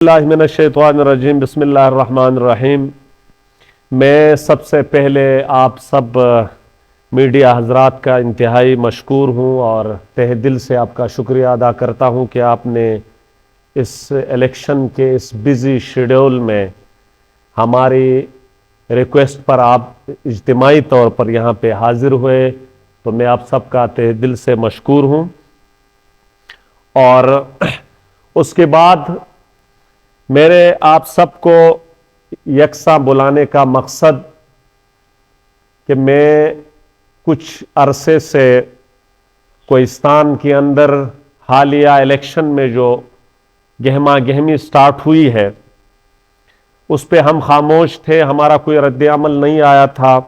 اللہ من الشیطان الرجیم بسم اللہ الرحمن الرحیم۔ میں سب سے پہلے آپ سب میڈیا حضرات کا انتہائی مشکور ہوں اور تہ دل سے آپ کا شکریہ ادا کرتا ہوں کہ آپ نے اس الیکشن کے اس بزی شیڈول میں ہماری ریکویسٹ پر آپ اجتماعی طور پر یہاں پہ حاضر ہوئے، تو میں آپ سب کا تہ دل سے مشکور ہوں۔ اور اس کے بعد میرے آپ سب کو یکساں بلانے کا مقصد کہ میں کچھ عرصے سے کوہستان کے اندر حالیہ الیکشن میں جو گہما گہمی سٹارٹ ہوئی ہے اس پہ ہم خاموش تھے، ہمارا کوئی رد عمل نہیں آیا تھا،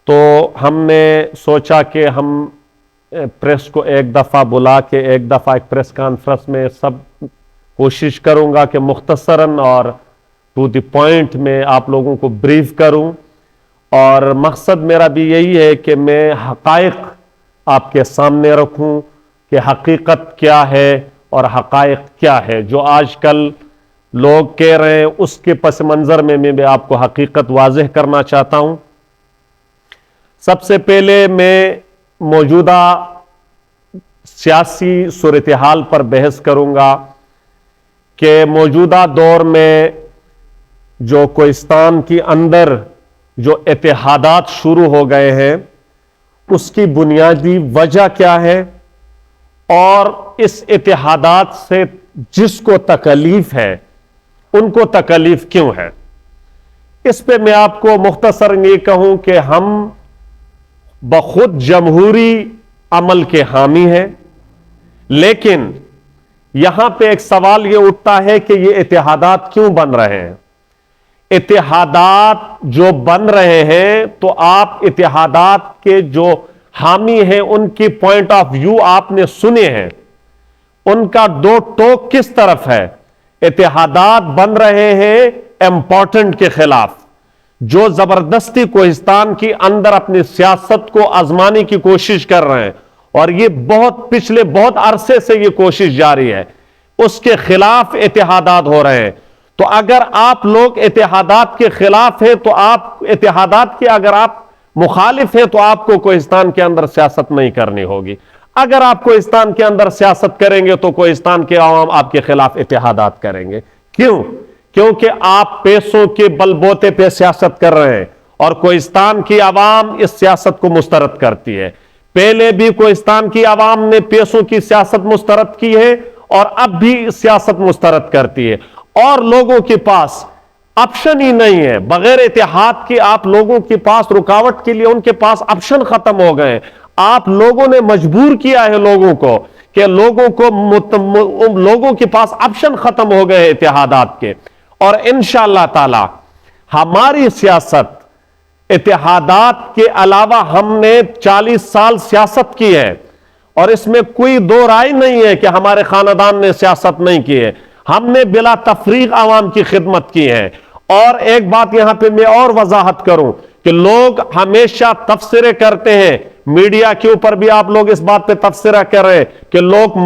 تو ہم نے سوچا کہ ہم پریس کو ایک دفعہ بلا کے ایک دفعہ ایک پریس کانفرنس میں سب کوشش کروں گا کہ مختصراً اور ٹو دی پوائنٹ میں آپ لوگوں کو بریف کروں، اور مقصد میرا بھی یہی ہے کہ میں حقائق آپ کے سامنے رکھوں کہ حقیقت کیا ہے اور حقائق کیا ہے۔ جو آج کل لوگ کہہ رہے ہیں اس کے پس منظر میں میں آپ کو حقیقت واضح کرنا چاہتا ہوں۔ سب سے پہلے میں موجودہ سیاسی صورتحال پر بحث کروں گا کہ موجودہ دور میں جو کوہستان کے اندر جو اتحادات شروع ہو گئے ہیں اس کی بنیادی وجہ کیا ہے، اور اس اتحادات سے جس کو تکلیف ہے ان کو تکلیف کیوں ہے۔ اس پہ میں آپ کو مختصراً یہ کہوں کہ ہم بخود جمہوری عمل کے حامی ہیں، لیکن یہاں پہ ایک سوال یہ اٹھتا ہے کہ یہ اتحادات کیوں بن رہے ہیں۔ اتحادات جو بن رہے ہیں تو آپ اتحادات کے جو حامی ہیں ان کی پوائنٹ آف ویو آپ نے سنے ہیں، ان کا دو ٹوک کس طرف ہے۔ اتحادات بن رہے ہیں امپورٹنٹ کے خلاف، جو زبردستی کوہستان کے اندر اپنی سیاست کو آزمانے کی کوشش کر رہے ہیں، اور یہ پچھلے بہت عرصے سے یہ کوشش جاری ہے، اس کے خلاف اتحادات ہو رہے ہیں۔ تو اگر آپ لوگ اتحادات کے خلاف ہیں تو آپ اتحادات کے اگر آپ مخالف ہیں تو آپ کو کوہستان کے اندر سیاست نہیں کرنی ہوگی۔ اگر آپ کوہستان کے اندر سیاست کریں گے تو کوہستان کے عوام آپ کے خلاف اتحادات کریں گے۔ کیوں؟ کیونکہ آپ پیسوں کے بل بوتے پہ سیاست کر رہے ہیں، اور کوہستان کی عوام اس سیاست کو مسترد کرتی ہے۔ پہلے بھی کوہستان کی عوام نے پیسوں کی سیاست مسترد کی ہے اور اب بھی سیاست مسترد کرتی ہے، اور لوگوں کے پاس آپشن ہی نہیں ہے۔ بغیر اتحاد کے آپ لوگوں کے پاس رکاوٹ کے لیے ان کے پاس آپشن ختم ہو گئے۔ آپ لوگوں نے مجبور کیا ہے لوگوں کو کہ لوگوں کے پاس آپشن ختم ہو گئے اتحادات کے، اور انشاءاللہ تعالی ہماری سیاست اتحادات کے علاوہ ہم نے 40 سال سیاست کی ہے، اور اس میں کوئی دو رائے نہیں ہے کہ ہمارے خاندان نے سیاست نہیں کی ہے۔ ہم نے بلا تفریق عوام کی خدمت کی ہے۔ اور ایک بات یہاں پہ میں اور وضاحت کروں کہ لوگ ہمیشہ تبصرے کرتے ہیں، میڈیا کے اوپر بھی آپ لوگ اس بات پہ تبصرہ کر رہے ہیں کہ لوگ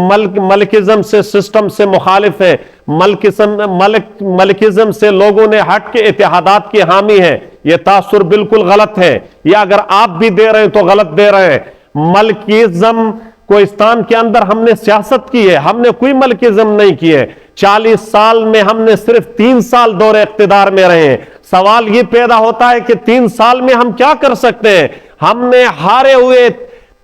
ملکزم سے سسٹم سے مخالف ہیں، ملکزم سے لوگوں نے ہٹ کے اتحادات کی حامی ہیں۔ یہ تاثر بالکل غلط ہے، یہ اگر آپ بھی دے رہے ہیں تو غلط دے رہے ہیں۔ ملکزم کوہستان کے اندر ہم نے سیاست کی ہے، ہم نے کوئی ملکزم نہیں کی ہے۔ 40 سال میں ہم نے صرف 3 سال دور اقتدار میں رہے ہیں۔ سوال یہ پیدا ہوتا ہے کہ 3 سال میں ہم کیا کر سکتے ہیں۔ ہم نے ہارے ہوئے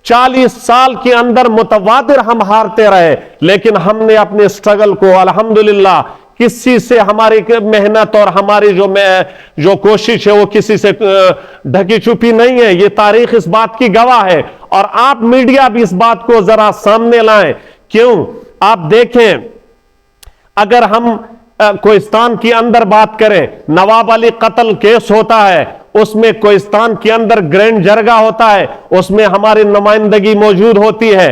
40 سال کے اندر متواتر ہم ہارتے رہے، لیکن ہم نے اپنے سٹرگل کو الحمدللہ کسی سے ہماری محنت اور ہماری جو کوشش ہے وہ کسی سے ڈھکی چھپی نہیں ہے۔ یہ تاریخ اس بات کی گواہ ہے، اور آپ میڈیا بھی اس بات کو ذرا سامنے لائیں۔ کیوں؟ آپ دیکھیں، اگر ہم کوہستان کے اندر بات کریں، نواب علی قتل کیس ہوتا ہے، اس میں کوہستان کے اندر گرینڈ جرگہ ہوتا ہے، اس میں ہماری نمائندگی موجود ہوتی ہے۔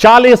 40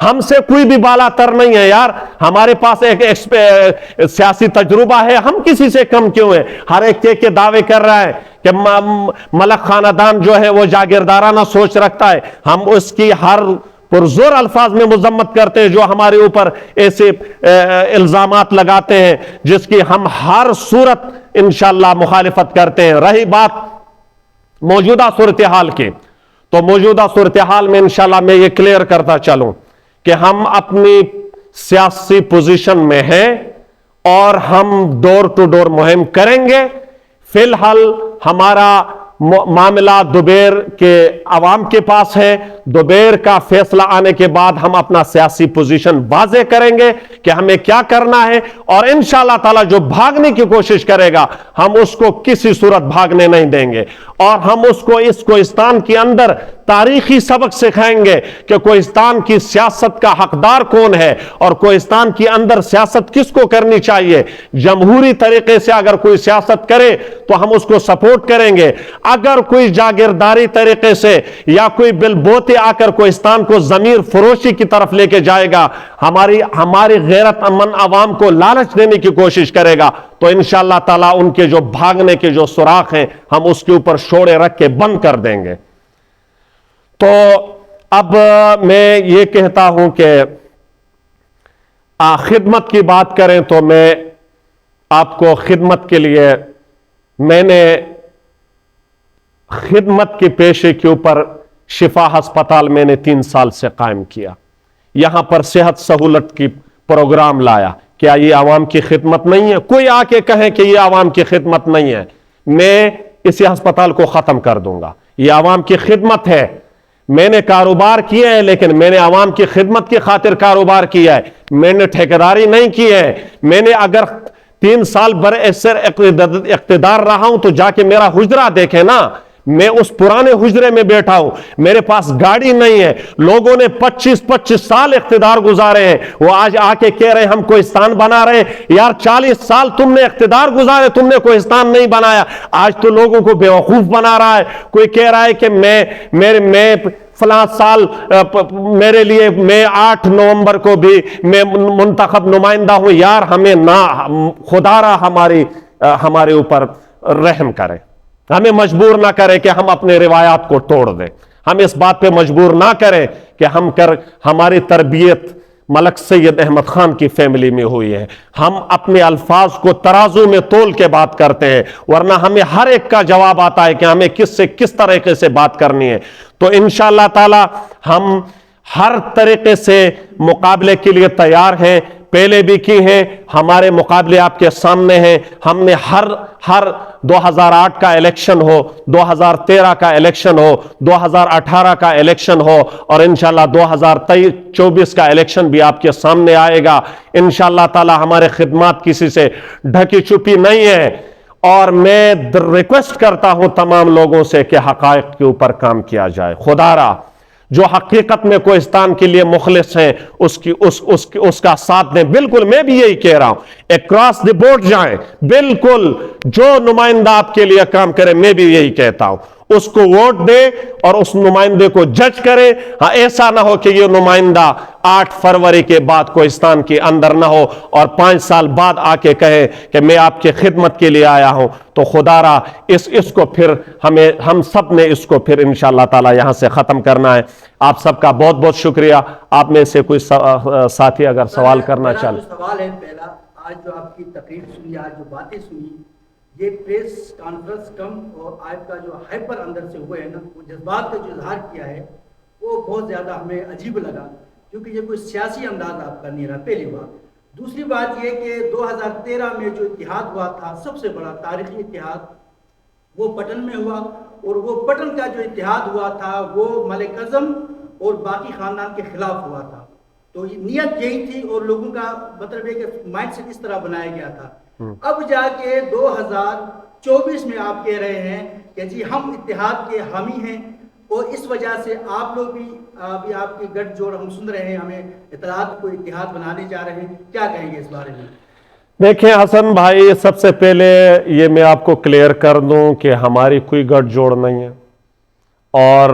ہم سے کوئی بھی بالا تر نہیں ہے یار. ہمارے پاس ایک سیاسی تجربہ ہے, ہم کسی سے کم کیوں ہیں؟ ہر ایک کے دعوے کر رہا ہے کہ ملک خاندان جو ہے وہ جاگیردارانہ سوچ رکھتا ہے. ہم اس کی ہر پرزور الفاظ میں مذمت کرتے ہیں جو ہمارے اوپر ایسے الزامات لگاتے ہیں جس کی ہم ہر صورت انشاءاللہ مخالفت کرتے ہیں. رہی بات موجودہ صورتحال کی, تو موجودہ صورتحال میں انشاءاللہ میں یہ کلیئر کرتا چلوں کہ ہم اپنی سیاسی پوزیشن میں ہیں اور ہم ڈور ٹو ڈور مہم کریں گے. فی الحال ہمارا معاملہ دوبیر کے عوام کے پاس ہے. دوبیر کا فیصلہ آنے کے بعد ہم اپنا سیاسی پوزیشن واضح کریں گے کہ ہمیں کیا کرنا ہے, اور انشاءاللہ تعالی جو بھاگنے کی کوشش کرے گا ہم اس کو کسی صورت بھاگنے نہیں دیں گے, اور ہم اس کو اس کوہستان کے اندر تاریخی سبق سکھائیں گے کہ کوہستان کی سیاست کا حقدار کون ہے اور کوہستان کے اندر سیاست کس کو کرنی چاہیے. جمہوری طریقے سے اگر کوئی سیاست کرے تو ہم اس کو سپورٹ کریں گے. اگر کوئی جاگیرداری طریقے سے یا کوئی بل بوتے آ کر کوہستان کو ضمیر فروشی کی طرف لے کے جائے گا, ہماری غیرت امن عوام کو لالچ دینے کی کوشش کرے گا, تو انشاءاللہ تعالیٰ ان کے جو بھاگنے کے جو سوراخ ہیں ہم اس کے اوپر شوڑے رکھ کے بند کر دیں گے. تو اب میں یہ کہتا ہوں کہ خدمت کی بات کریں تو میں آپ کو خدمت کے لیے, میں نے خدمت کے پیشے کے اوپر شفا ہسپتال میں نے 3 سال سے قائم کیا. یہاں پر صحت سہولت کی پروگرام لایا. کیا یہ عوام کی خدمت نہیں ہے؟ کوئی آ کے کہیں کہ یہ عوام کی خدمت نہیں ہے, میں اسی ہسپتال کو ختم کر دوں گا. یہ عوام کی خدمت ہے. میں نے کاروبار کیا ہے لیکن میں نے عوام کی خدمت کی خاطر کاروبار کیا ہے, میں نے ٹھیکیداری نہیں کی ہے. میں نے اگر 3 سال برسر اقتدار رہا ہوں تو جا کے میرا حجرہ دیکھے نا, میں اس پرانے حجرے میں بیٹھا ہوں. میرے پاس گاڑی نہیں ہے. لوگوں نے 25 سال اقتدار گزارے ہیں, وہ آج آ کے کہہ رہے ہیں ہم کوہستان بنا رہے ہیں. یار 40 سال تم نے اقتدار گزارے, تم نے کوہستان نہیں بنایا. آج تو لوگوں کو بیوقوف بنا رہا ہے. کوئی کہہ رہا ہے کہ میں فلاں سال میرے لیے میں 8 نومبر کو بھی میں منتخب نمائندہ ہوں. یار ہمیں نہ خدا را ہمارے اوپر رحم کرے, ہمیں مجبور نہ کرے کہ ہم اپنے روایات کو توڑ دیں. ہم اس بات پہ مجبور نہ کریں کہ ہماری تربیت ملک سید احمد خان کی فیملی میں ہوئی ہے. ہم اپنے الفاظ کو ترازو میں تول کے بات کرتے ہیں, ورنہ ہمیں ہر ایک کا جواب آتا ہے کہ ہمیں کس سے کس طریقے سے بات کرنی ہے. تو انشاءاللہ تعالی ہم ہر طریقے سے مقابلے کے لیے تیار ہیں. پہلے بھی کی ہیں, ہمارے مقابلے آپ کے سامنے ہیں. ہم نے ہر 2008 کا الیکشن ہو, 2013 کا الیکشن ہو, 2018 کا الیکشن ہو, اور انشاءاللہ 2024 کا الیکشن بھی آپ کے سامنے آئے گا. انشاءاللہ تعالی ہمارے خدمات کسی سے ڈھکی چھپی نہیں ہے, اور میں ریکویسٹ کرتا ہوں تمام لوگوں سے کہ حقائق کے اوپر کام کیا جائے. خدا را جو حقیقت میں کوہستان کے لیے مخلص ہیں اس کا ساتھ دیں. بالکل میں بھی یہی کہہ رہا ہوں, اکراس دی بورڈ جائیں, بالکل جو نمائندہ آپ کے لیے کام کرے, میں بھی یہی کہتا ہوں اس کو ووٹ دے اور اس نمائندے کو جج کرے. ہاں ایسا نہ ہو کہ یہ نمائندہ 8 فروری کے بعد کوہستان کے اندر نہ ہو اور 5 سال بعد آ کے کہے کہ میں آپ کی خدمت کے لیے آیا ہوں. تو خدا را اس کو پھر ہم سب نے اس کو پھر انشاءاللہ تعالی یہاں سے ختم کرنا ہے. آپ سب کا بہت بہت شکریہ. آپ میں سے کوئی ساتھی اگر سوال کرنا چاہے. سوال ہے پہلا, آج جو آپ کی تقریر سنی, آج جو باتیں سنی, یہ پریس کانفرنس کم اور آپ کا جو ہائپر اندر سے ہوئے ہیں نا, وہ جذبات کا جو اظہار کیا ہے وہ بہت زیادہ ہمیں عجیب لگا, کیونکہ یہ کوئی سیاسی انداز آپ کا نہیں رہا. پہلی بات. دوسری بات یہ کہ 2013 میں جو اتحاد ہوا تھا, سب سے بڑا تاریخی اتحاد, وہ پٹن میں ہوا, اور وہ پٹن کا جو اتحاد ہوا تھا وہ ملک اعظم اور باقی خاندان کے خلاف ہوا تھا. تو نیت یہی تھی, اور لوگوں کا مطلب ہے کہ مائنڈ سیٹ اس طرح بنایا گیا تھا. اب جا کے 2024 میں آپ کہہ رہے ہیں کہ جی ہم اتحاد کے حامی ہیں, اور اس وجہ سے آپ لوگ بھی ابھی آپ کی گٹھ جوڑ ہم سن رہے ہیں, ہمیں اطلاعات کو اتحاد بنانے جا رہے ہیں. کیا کہیں گے اس بارے میں؟ دیکھیں حسن بھائی, سب سے پہلے یہ میں آپ کو کلیئر کر دوں کہ ہماری کوئی گٹھ جوڑ نہیں ہے, اور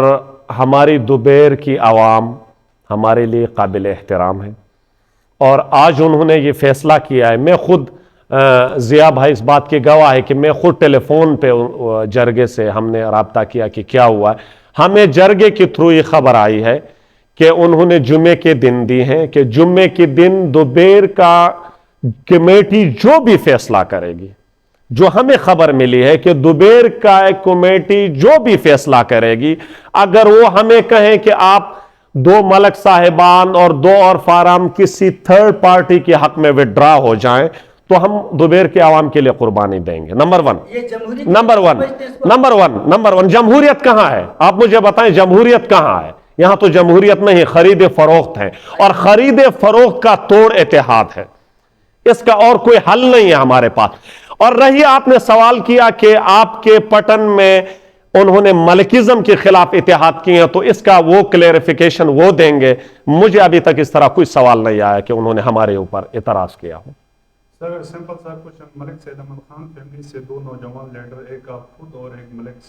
ہماری دوبیر کی عوام ہمارے لیے قابل احترام ہے، اور آج انہوں نے یہ فیصلہ کیا ہے. میں خود ضیاء بھائی اس بات کے گواہ ہے کہ میں خود ٹیلی فون پہ جرگے سے ہم نے رابطہ کیا کہ کیا ہوا ہے. ہمیں جرگے کے تھرو یہ خبر آئی ہے کہ انہوں نے جمعے کے دن دی ہیں کہ جمعے کے دن دوبیر کا کمیٹی جو بھی فیصلہ کرے گی، جو ہمیں خبر ملی ہے کہ دوبیر کا ایک کمیٹی جو بھی فیصلہ کرے گی، اگر وہ ہمیں کہیں کہ آپ 2 ملک صاحبان اور 2 اور فارم کسی تھرڈ پارٹی کے حق میں وڈرا ہو جائیں تو ہم دوبیر کے عوام کے لیے قربانی دیں گے. نمبر ون جمہوریت کہاں ہے؟ آپ مجھے بتائیں جمہوریت کہاں ہے؟ یہاں تو جمہوریت نہیں، خرید فروخت ہے، اور خرید فروخت کا توڑ اتحاد ہے. اس کا اور کوئی حل نہیں ہے ہمارے پاس. اور رہی آپ نے سوال کیا کہ آپ کے پٹن میں انہوں نے ملکزم کے خلاف اتحاد کیے ہیں، تو اس کا وہ کلیریفیکیشن وہ دیں گے. مجھے ابھی تک اس طرح کوئی سوال نہیں آیا کہ انہوں نے ہمارے اوپر اعتراض کیا ہو. سر سمپل سا کوشچن، ملک سید احمد خان فیملی سے 2 نوجوان لیڈر، ایک آپ خود اور ایک ملک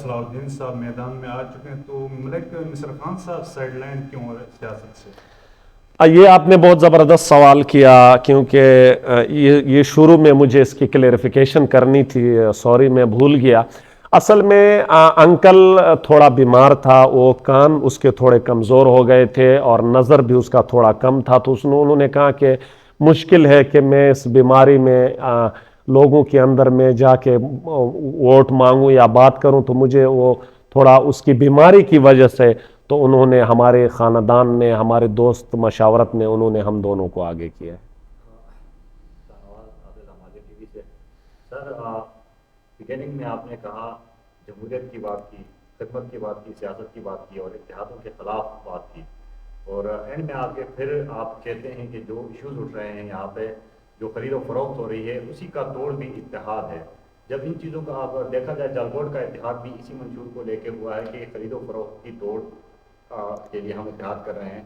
صلاح الدین صاحب میدان میں آ چکے ہیں، تو ملک نصر خان صاحب سائیڈ لائن کیوں ہو رہے سیاست سے؟ یہ آپ نے بہت زبردست سوال کیا، کیونکہ یہ شروع میں مجھے اس کی کلیریفیکیشن کرنی تھی. سوری میں بھول گیا. اصل میں انکل تھوڑا بیمار تھا، وہ کان اس کے تھوڑے کمزور ہو گئے تھے اور نظر بھی اس کا تھوڑا کم تھا، تو انہوں نے کہا کہ مشکل ہے کہ میں اس بیماری میں لوگوں کے اندر میں جا کے ووٹ مانگوں یا بات کروں، تو مجھے وہ تھوڑا اس کی بیماری کی وجہ سے، تو انہوں نے ہمارے خاندان نے، ہمارے دوست مشاورت میں انہوں نے ہم دونوں کو آگے کیا ہے. سر بگننگ میں آپ نے کہا جمہوریت کی بات کی، خدمت کی بات کی، سیاست کی بات کی اور اتحادوں کے خلاف بات کی، اور اینڈ میں آ کے پھر آپ کہتے ہیں کہ جو ایشوز اٹھ رہے ہیں یہاں پہ، جو خرید و فروخت ہو رہی ہے، اسی کا توڑ بھی اتحاد ہے. جب ان چیزوں کا آپ دیکھا جائے، جلگوٹ کا اتحاد بھی اسی منشور کو لے کے ہوا ہے کہ خرید و فروخت کی توڑ کے لیے ہم اتحاد کر رہے ہیں.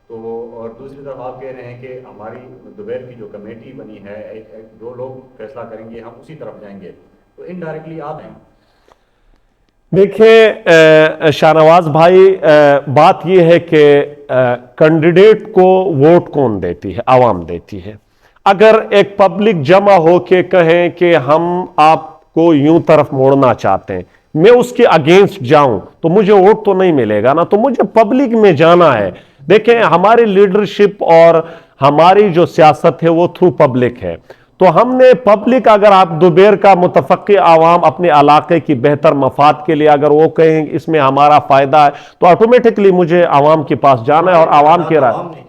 تو اور دوسری طرف آپ کہہ رہے ہیں کہ ہماری دوبیر کی جو کمیٹی بنی ہے، جو لوگ فیصلہ کریں گے ہم اسی طرف جائیں گے، تو انڈائریکٹلی آپ ہیں. دیکھیں شاہ نواز بھائی، بات یہ ہے کہ کینڈیڈیٹ کو ووٹ کون دیتی ہے؟ عوام دیتی ہے. اگر ایک پبلک جمع ہو کے کہیں کہ ہم آپ کو یوں طرف موڑنا چاہتے ہیں، میں اس کے اگینسٹ جاؤں تو مجھے ووٹ تو نہیں ملے گا نا، تو مجھے پبلک میں جانا ہے. دیکھیں ہماری لیڈرشپ اور ہماری جو سیاست ہے وہ تھرو پبلک ہے، تو ہم نے پبلک، اگر آپ دوبیر کا متفقی عوام اپنے علاقے کی بہتر مفاد کے لیے اگر وہ کہیں اس میں ہمارا فائدہ ہے، تو آٹومیٹکلی مجھے عوام کے پاس جانا ہے اور عوام کی رائے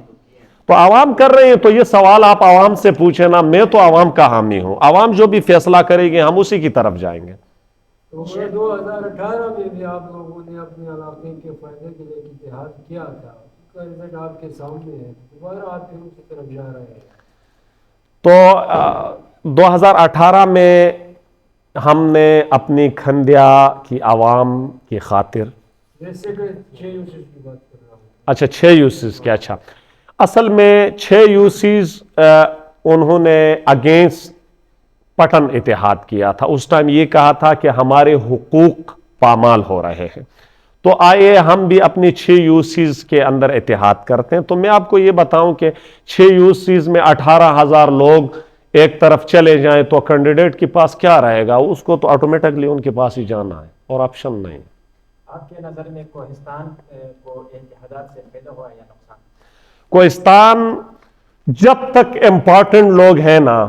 تو عوام کر رہے ہیں. تو یہ سوال آپ عوام سے پوچھیں نا، میں تو عوام کا حامی ہوں. عوام جو بھی فیصلہ کرے گی ہم اسی کی طرف جائیں گے. 2018 میں بھی آپ لوگوں نے اپنے علاقے کے فائدے کے لیے اتحاد کیا تھا، اس کا رزلٹ آپ کے سامنے ہے، دوبارہ آپ پھر اسی طرف جا رہے ہیں. تو 2018 میں ہم نے اپنی کھندیا کی عوام کی خاطر، جیسے کہ 6 یوسف کی بات کر رہا ہوں. اچھا 6 یوسیز کے، اچھا اصل میں 6 یوسیز انہوں نے اگینسٹ پٹن اتحاد کیا تھا. اس ٹائم یہ کہا تھا کہ ہمارے حقوق پامال ہو رہے ہیں، تو آئیے ہم بھی اپنی 6 یوسیز کے اندر اتحاد کرتے ہیں. تو میں آپ کو یہ بتاؤں کہ 6 یوسیز میں 18,000 لوگ ایک طرف چلے جائیں تو کینڈیڈیٹ کے پاس کیا رہے گا؟ اس کو تو آٹومیٹکلی ان کے پاس ہی جانا ہے اور آپشن نہیں. آپ کے نظر میں کوہستان کو اتحادات سے فائدہ ہوا یا نقصان؟ کوہستان جب تک امپورٹنٹ لوگ ہیں نا،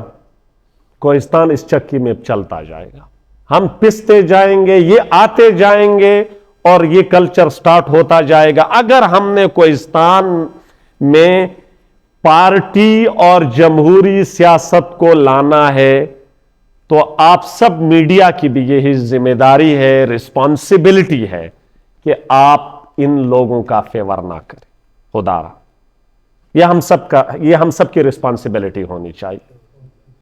کوہستان اس چکی میں چلتا جائے گا. ہم پستے جائیں گے، یہ آتے جائیں گے اور یہ کلچر سٹارٹ ہوتا جائے گا. اگر ہم نے کوہستان میں پارٹی اور جمہوری سیاست کو لانا ہے تو آپ سب میڈیا کی بھی یہی ذمہ داری ہے، رسپانسبلٹی ہے کہ آپ ان لوگوں کا فیور نہ کریں. خدا یہ ہم سب کی رسپانسبلٹی ہونی چاہیے.